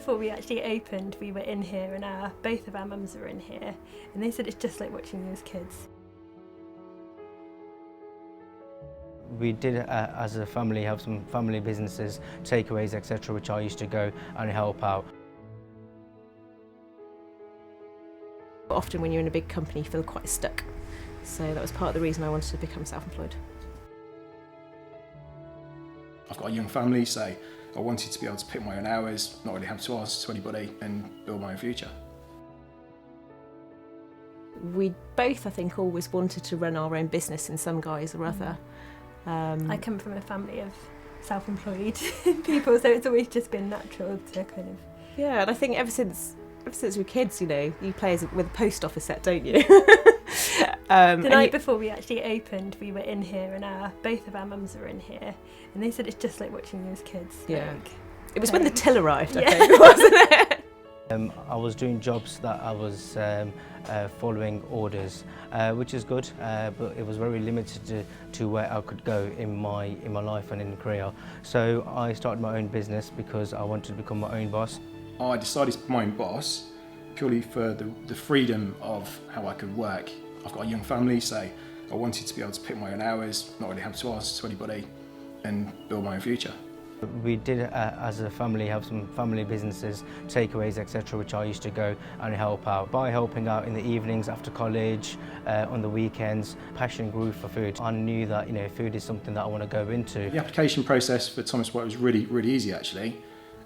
before we actually opened, we were in here and both of our mums were in here, and they said it's just like watching you as kids. We did, as a family, have some family businesses, takeaways, etc., which I used to go and help out. Often when you're in a big company, you feel quite stuck. So that was part of the reason I wanted to become self-employed. I've got a young family, so I wanted to be able to pick my own hours, not really have to answer to anybody, and build my own future. We both, I think, always wanted to run our own business in some guise or other. I come from a family of self-employed people, so it's always just been natural to kind of... Yeah, and I think ever since we're kids, you know, you play with a post office set, don't you? The night before we actually opened, we were in here and both of our mums were in here, and they said it's just like watching you as kids. Yeah. Like, it was when the till arrived, I Yeah. think, wasn't it? I was doing jobs that I was following orders, which is good, but it was very limited to where I could go in my life and in career. So I started my own business because I wanted to become my own boss. I decided to be my own boss purely for the freedom of how I could work. I've got a young family, so I wanted to be able to pick my own hours, not really have to answer to anybody, and build my own future. We did, as a family, have some family businesses, takeaways, etc., which I used to go and help out. By helping out in the evenings after college, on the weekends, passion grew for food. I knew that, you know, food is something that I want to go into. The application process for Thomas White was really, really easy, actually.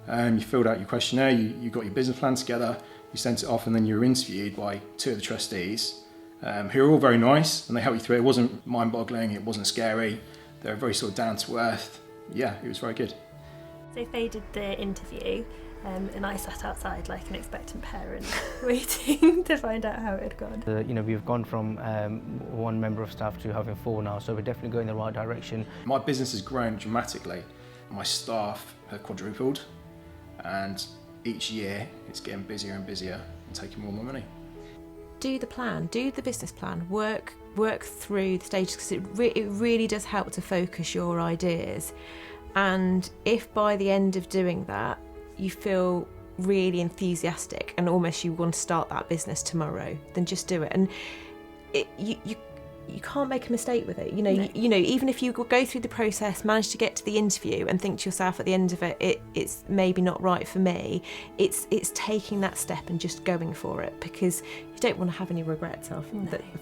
You filled out your questionnaire, you got your business plan together, you sent it off, and then you were interviewed by two of the trustees, who were all very nice, and they helped you through it. It wasn't mind-boggling, it wasn't scary. They were very sort of down to earth. Yeah, it was very good. So they did the interview, and I sat outside like an expectant parent, waiting to find out how it had gone. You know, we've gone from one member of staff to having 4 now, so we're definitely going in the right direction. My business has grown dramatically. My staff have quadrupled, and each year it's getting busier and busier and taking more and more money. Do the plan, do the business plan, work through the stages, because it really does help to focus your ideas. And if by the end of doing that you feel really enthusiastic and almost you want to start that business tomorrow, then just do it. And you can't make a mistake with it. You know, No. you know, even if you go through the process, manage to get to the interview and think to yourself at the end of it, it's maybe not right for me. It's taking that step and just going for it, because you don't want to have any regrets of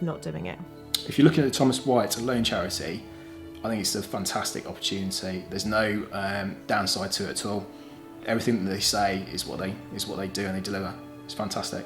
not doing it. If you're looking at the Thomas White Loan Charity, I think it's a fantastic opportunity. There's no downside to it at all. Everything that they say is what they do, and they deliver. It's fantastic.